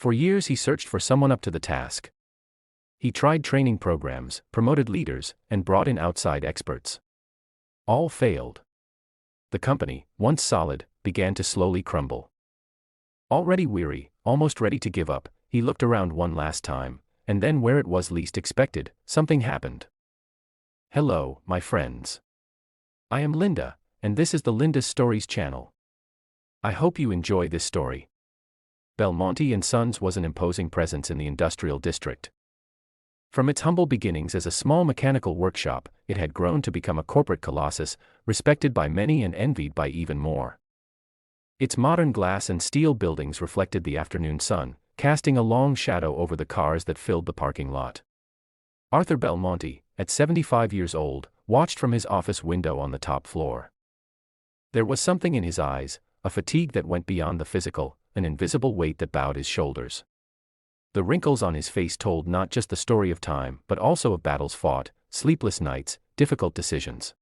For years he searched for someone up to the task. He tried training programs, promoted leaders, and brought in outside experts. All failed. The company, once solid, began to slowly crumble. Already weary, almost ready to give up, he looked around one last time, and then where it was least expected, something happened. Hello, my friends. I am Linda, and this is the Linda's Stories channel. I hope you enjoy this story. Belmonte & Sons was an imposing presence in the industrial district. From its humble beginnings as a small mechanical workshop, it had grown to become a corporate colossus, respected by many and envied by even more. Its modern glass and steel buildings reflected the afternoon sun, casting a long shadow over the cars that filled the parking lot. Arthur Belmonte, at 75 years old, watched from his office window on the top floor. There was something in his eyes, a fatigue that went beyond the physical, an invisible weight that bowed his shoulders. The wrinkles on his face told not just the story of time, but also of battles fought, sleepless nights, difficult decisions.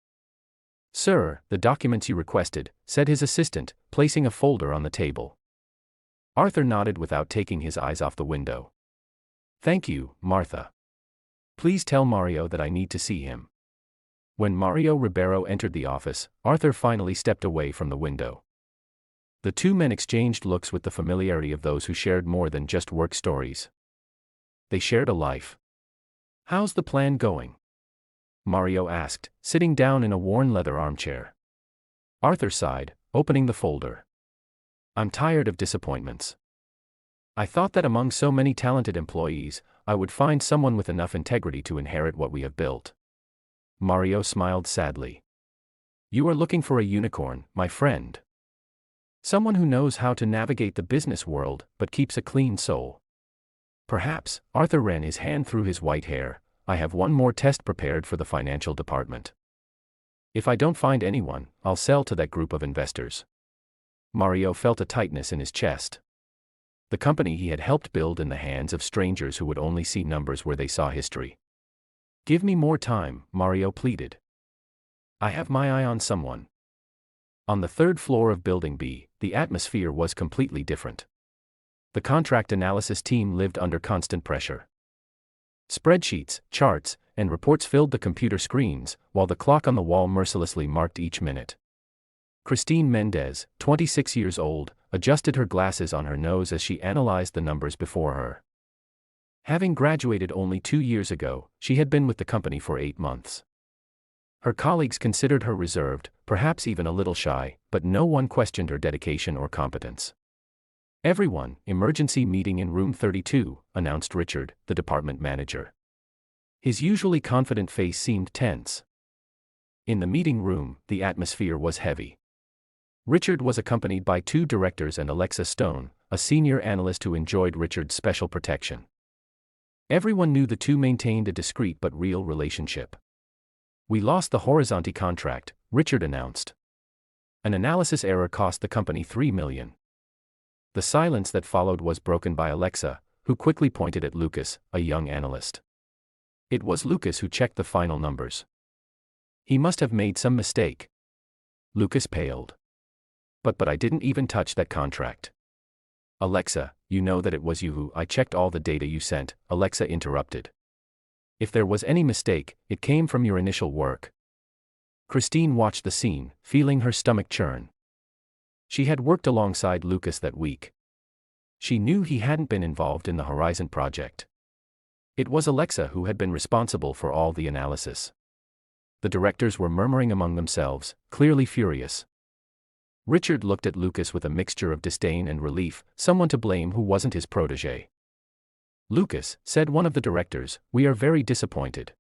"Sir, the documents you requested," said his assistant, placing a folder on the table. Arthur nodded without taking his eyes off the window. "Thank you, Martha. Please tell Mario that I need to see him." When Mario Ribeiro entered the office, Arthur finally stepped away from the window. The two men exchanged looks with the familiarity of those who shared more than just work stories. They shared a life. "How's the plan going?" Mario asked, sitting down in a worn leather armchair. Arthur sighed, opening the folder. "I'm tired of disappointments. I thought that among so many talented employees, I would find someone with enough integrity to inherit what we have built." Mario smiled sadly. "You are looking for a unicorn, my friend. Someone who knows how to navigate the business world, but keeps a clean soul." "Perhaps," Arthur ran his hand through his white hair, "I have one more test prepared for the financial department. If I don't find anyone, I'll sell to that group of investors." Mario felt a tightness in his chest. The company he had helped build in the hands of strangers who would only see numbers where they saw history. "Give me more time," Mario pleaded. "I have my eye on someone." On the third floor of Building B, the atmosphere was completely different. The contract analysis team lived under constant pressure. Spreadsheets, charts, and reports filled the computer screens, while the clock on the wall mercilessly marked each minute. Christine Mendez, 26 years old, adjusted her glasses on her nose as she analyzed the numbers before her. Having graduated only 2 years ago, she had been with the company for 8 months. Her colleagues considered her reserved, perhaps even a little shy, but no one questioned her dedication or competence. "Everyone, emergency meeting in room 32, announced Richard, the department manager. His usually confident face seemed tense. In the meeting room, the atmosphere was heavy. Richard was accompanied by 2 directors and Alexa Stone, a senior analyst who enjoyed Richard's special protection. Everyone knew the two maintained a discreet but real relationship. "We lost the Horizonte contract," Richard announced. "An analysis error cost the company $3 million. The silence that followed was broken by Alexa, who quickly pointed at Lucas, a young analyst. It was Lucas who checked the final numbers. "He must have made some mistake." Lucas paled. But I didn't even touch that contract." "Alexa, you know that it was you who..." "I checked all the data you sent," Alexa interrupted. "If there was any mistake, it came from your initial work." Christine watched the scene, feeling her stomach churn. She had worked alongside Lucas that week. She knew he hadn't been involved in the Horizon project. It was Alexa who had been responsible for all the analysis. The directors were murmuring among themselves, clearly furious. Richard looked at Lucas with a mixture of disdain and relief, someone to blame who wasn't his protégé. "Lucas," said one of the directors, "we are very disappointed.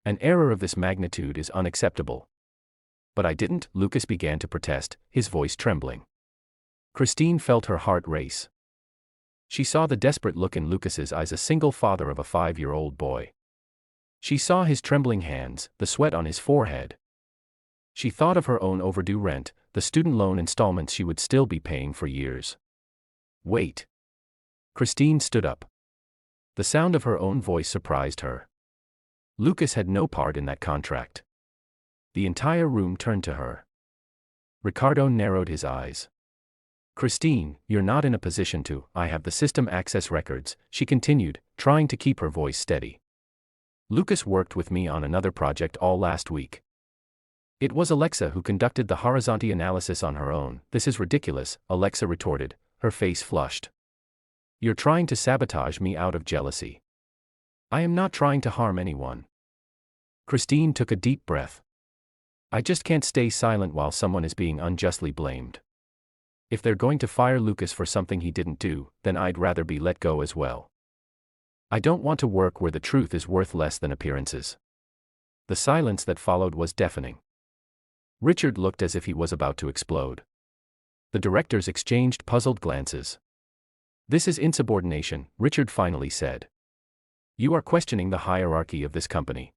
An error of this magnitude is unacceptable." "But I didn't," Lucas began to protest, his voice trembling. Christine felt her heart race. She saw the desperate look in Lucas's eyes, a single father of a 5-year-old boy. She saw his trembling hands, the sweat on his forehead. She thought of her own overdue rent, the student loan installments she would still be paying for years. "Wait." Christine stood up. The sound of her own voice surprised her. Lucas had no part in that contract. The entire room turned to her. Ricardo narrowed his eyes. Christine, you're not in a position to. I have the system access records, she continued, trying to keep her voice steady. Lucas worked with me on another project all last week. It was Alexa who conducted the horizontal analysis on her own. This is ridiculous, Alexa retorted, her face flushed. You're trying to sabotage me out of jealousy. I am not trying to harm anyone. Christine took a deep breath. I just can't stay silent while someone is being unjustly blamed. If they're going to fire Lucas for something he didn't do, then I'd rather be let go as well. I don't want to work where the truth is worth less than appearances. The silence that followed was deafening. Richard looked as if he was about to explode. The directors exchanged puzzled glances. This is insubordination, Richard finally said. You are questioning the hierarchy of this company.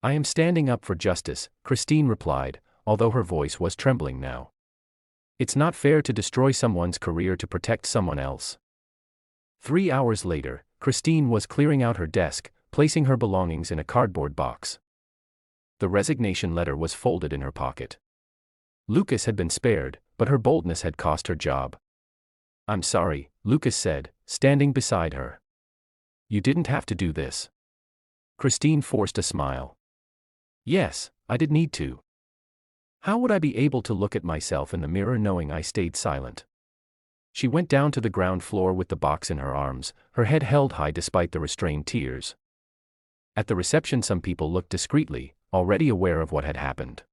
I am standing up for justice, Christine replied, although her voice was trembling now. It's not fair to destroy someone's career to protect someone else. 3 hours later, Christine was clearing out her desk, placing her belongings in a cardboard box. The resignation letter was folded in her pocket. Lucas had been spared, but her boldness had cost her job. I'm sorry, Lucas said, standing beside her. You didn't have to do this. Christine forced a smile. Yes, I did need to. How would I be able to look at myself in the mirror knowing I stayed silent? She went down to the ground floor with the box in her arms, her head held high despite the restrained tears. At the reception some people looked discreetly, already aware of what had happened.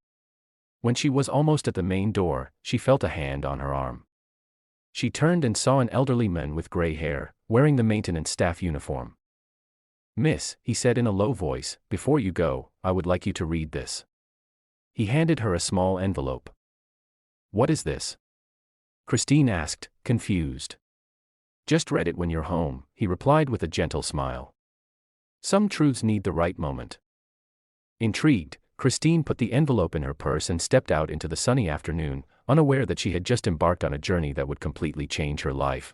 When she was almost at the main door, she felt a hand on her arm. She turned and saw an elderly man with gray hair, wearing the maintenance staff uniform. Miss, he said in a low voice, before you go, I would like you to read this. He handed her a small envelope. What is this? Christine asked, confused. Just read it when you're home, he replied with a gentle smile. Some truths need the right moment. Intrigued, Christine put the envelope in her purse and stepped out into the sunny afternoon, unaware that she had just embarked on a journey that would completely change her life.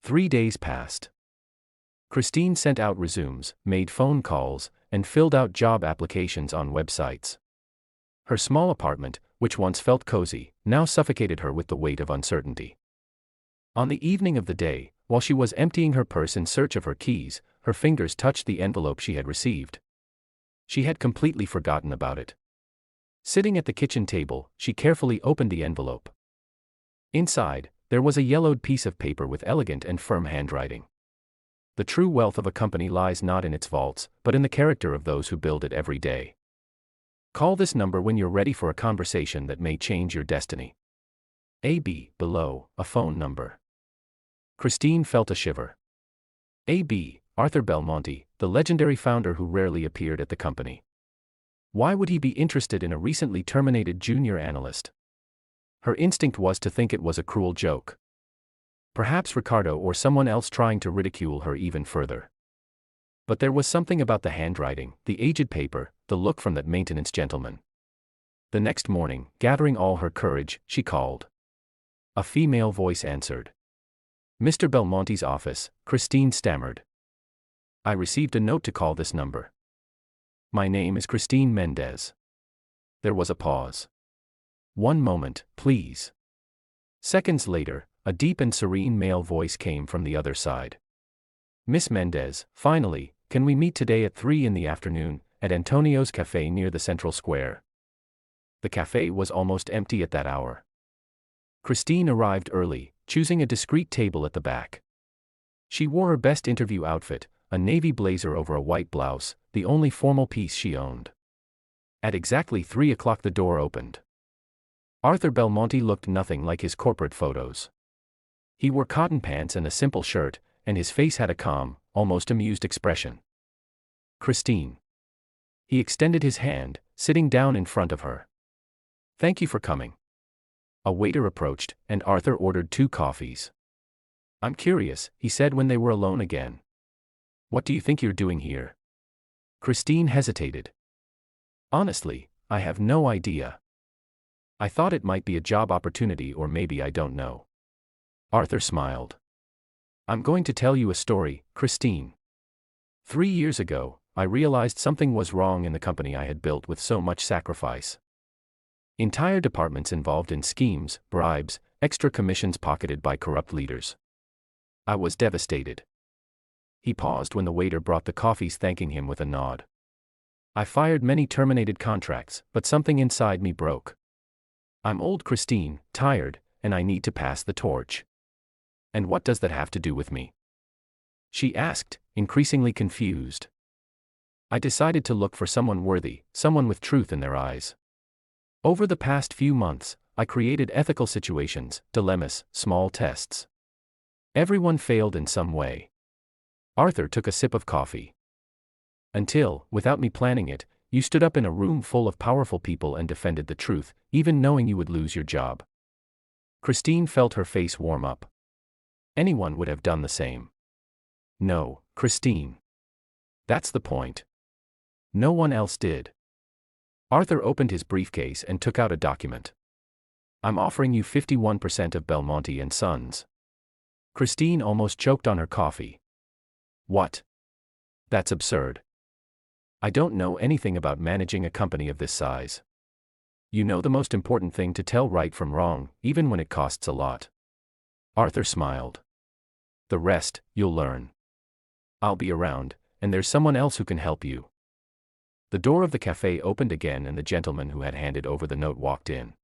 3 days passed. Christine sent out resumes, made phone calls, and filled out job applications on websites. Her small apartment, which once felt cozy, now suffocated her with the weight of uncertainty. On the evening of the day, while she was emptying her purse in search of her keys, her fingers touched the envelope she had received. She had completely forgotten about it. Sitting at the kitchen table, she carefully opened the envelope. Inside, there was a yellowed piece of paper with elegant and firm handwriting. The true wealth of a company lies not in its vaults, but in the character of those who build it every day. Call this number when you're ready for a conversation that may change your destiny. AB, below, a phone number. Christine felt a shiver. AB, Arthur Belmonte, the legendary founder who rarely appeared at the company. Why would he be interested in a recently terminated junior analyst? Her instinct was to think it was a cruel joke. Perhaps Ricardo or someone else trying to ridicule her even further. But there was something about the handwriting, the aged paper, the look from that maintenance gentleman. The next morning, gathering all her courage, she called. A female voice answered. Mr. Belmonte's office, Christine stammered. I received a note to call this number. My name is Christine Mendez. There was a pause. 1 moment, please. Seconds later, a deep and serene male voice came from the other side. Miss Mendez, finally, can we meet today at 3 in the afternoon, at Antonio's Cafe near the Central Square? The cafe was almost empty at that hour. Christine arrived early, choosing a discreet table at the back. She wore her best interview outfit, a navy blazer over a white blouse, the only formal piece she owned. At exactly 3 o'clock the door opened. Arthur Belmonte looked nothing like his corporate photos. He wore cotton pants and a simple shirt, and his face had a calm, almost amused expression. Christine. He extended his hand, sitting down in front of her. Thank you for coming. A waiter approached, and Arthur ordered 2 coffees. I'm curious, he said when they were alone again. What do you think you're doing here? Christine hesitated. Honestly, I have no idea. I thought it might be a job opportunity or maybe I don't know. Arthur smiled. I'm going to tell you a story, Christine. 3 years ago, I realized something was wrong in the company I had built with so much sacrifice. Entire departments involved in schemes, bribes, extra commissions pocketed by corrupt leaders. I was devastated. He paused when the waiter brought the coffees, thanking him with a nod. I fired many terminated contracts, but something inside me broke. I'm old, Christine, tired, and I need to pass the torch. And what does that have to do with me? She asked, increasingly confused. I decided to look for someone worthy, someone with truth in their eyes. Over the past few months, I created ethical situations, dilemmas, small tests. Everyone failed in some way. Arthur took a sip of coffee. Until, without me planning it, you stood up in a room full of powerful people and defended the truth, even knowing you would lose your job. Christine felt her face warm up. Anyone would have done the same. No, Christine. That's the point. No one else did. Arthur opened his briefcase and took out a document. I'm offering you 51% of Belmonte and Sons. Christine almost choked on her coffee. What? That's absurd. I don't know anything about managing a company of this size. You know the most important thing: to tell right from wrong, even when it costs a lot. Arthur smiled. The rest, you'll learn. I'll be around, and there's someone else who can help you. The door of the cafe opened again and the gentleman who had handed over the note walked in.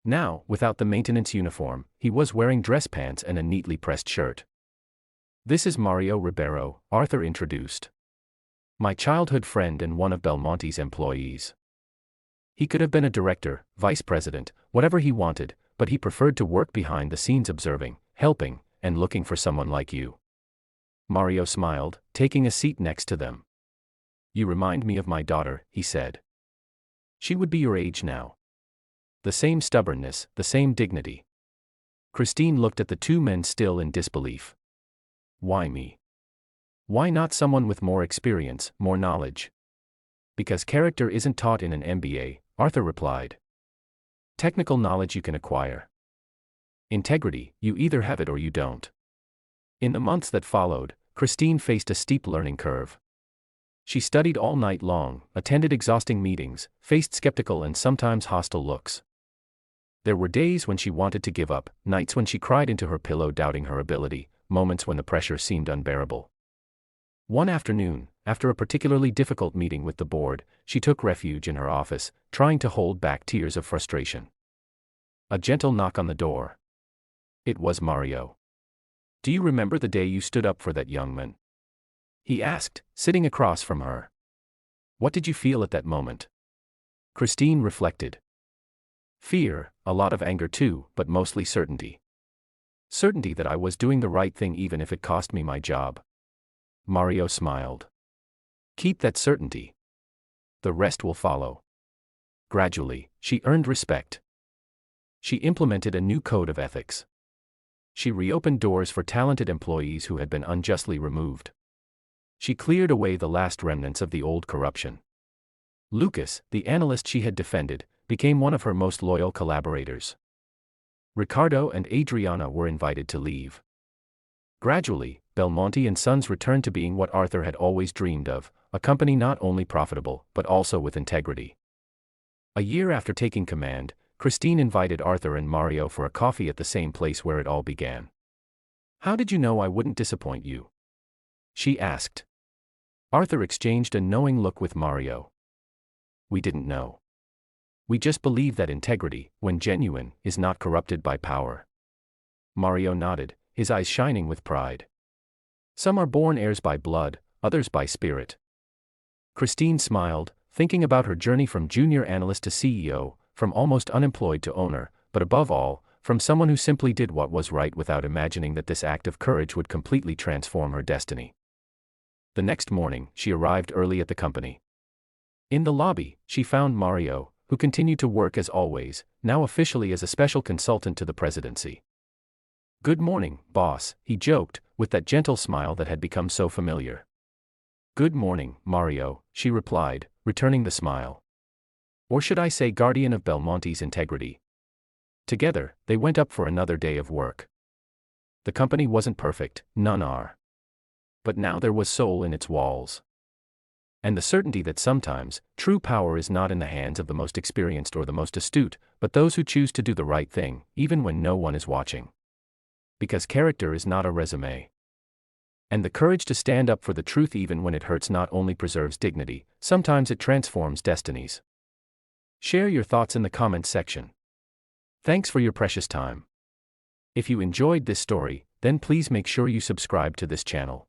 Now, without the maintenance uniform, he was wearing dress pants and a neatly pressed shirt. This is Mario Ribeiro, Arthur introduced. My childhood friend and one of Belmonte's employees. He could have been a director, vice president, whatever he wanted, but he preferred to work behind the scenes, observing, helping, and looking for someone like you. Mario smiled, taking a seat next to them. You remind me of my daughter, he said. She would be your age now. The same stubbornness, the same dignity. Christine looked at the two men, still in disbelief. Why me? Why not someone with more experience, more knowledge? Because character isn't taught in an MBA, Arthur replied. Technical knowledge you can acquire. Integrity, you either have it or you don't. In the months that followed, Christine faced a steep learning curve. She studied all night long, attended exhausting meetings, faced skeptical and sometimes hostile looks. There were days when she wanted to give up, nights when she cried into her pillow doubting her ability, moments when the pressure seemed unbearable. One afternoon, after a particularly difficult meeting with the board, she took refuge in her office, trying to hold back tears of frustration. A gentle knock on the door. It was Mario. Do you remember the day you stood up for that young man? He asked, sitting across from her. What did you feel at that moment? Christine reflected. Fear, a lot of anger too, but mostly certainty. Certainty that I was doing the right thing even if it cost me my job. Mario smiled. Keep that certainty. The rest will follow. Gradually, she earned respect. She implemented a new code of ethics. She reopened doors for talented employees who had been unjustly removed. She cleared away the last remnants of the old corruption. Lucas, the analyst she had defended, became one of her most loyal collaborators. Ricardo and Adriana were invited to leave. Gradually, Belmonte and Sons returned to being what Arthur had always dreamed of, a company not only profitable, but also with integrity. A year after taking command, Christine invited Arthur and Mario for a coffee at the same place where it all began. How did you know I wouldn't disappoint you? She asked. Arthur exchanged a knowing look with Mario. We didn't know. We just believe that integrity, when genuine, is not corrupted by power. Mario nodded, his eyes shining with pride. Some are born heirs by blood, others by spirit. Christine smiled, thinking about her journey from junior analyst to CEO, from almost unemployed to owner, but above all, from someone who simply did what was right without imagining that this act of courage would completely transform her destiny. The next morning, she arrived early at the company. In the lobby, she found Mario, who continued to work as always, now officially as a special consultant to the presidency. Good morning, boss, he joked, with that gentle smile that had become so familiar. Good morning, Mario, she replied, returning the smile. Or should I say guardian of Belmonte's integrity? Together, they went up for another day of work. The company wasn't perfect, none are. But now there was soul in its walls. And the certainty that sometimes, true power is not in the hands of the most experienced or the most astute, but those who choose to do the right thing, even when no one is watching. Because character is not a resume. And the courage to stand up for the truth even when it hurts not only preserves dignity, sometimes it transforms destinies. Share your thoughts in the comments section. Thanks for your precious time. If you enjoyed this story, then please make sure you subscribe to this channel.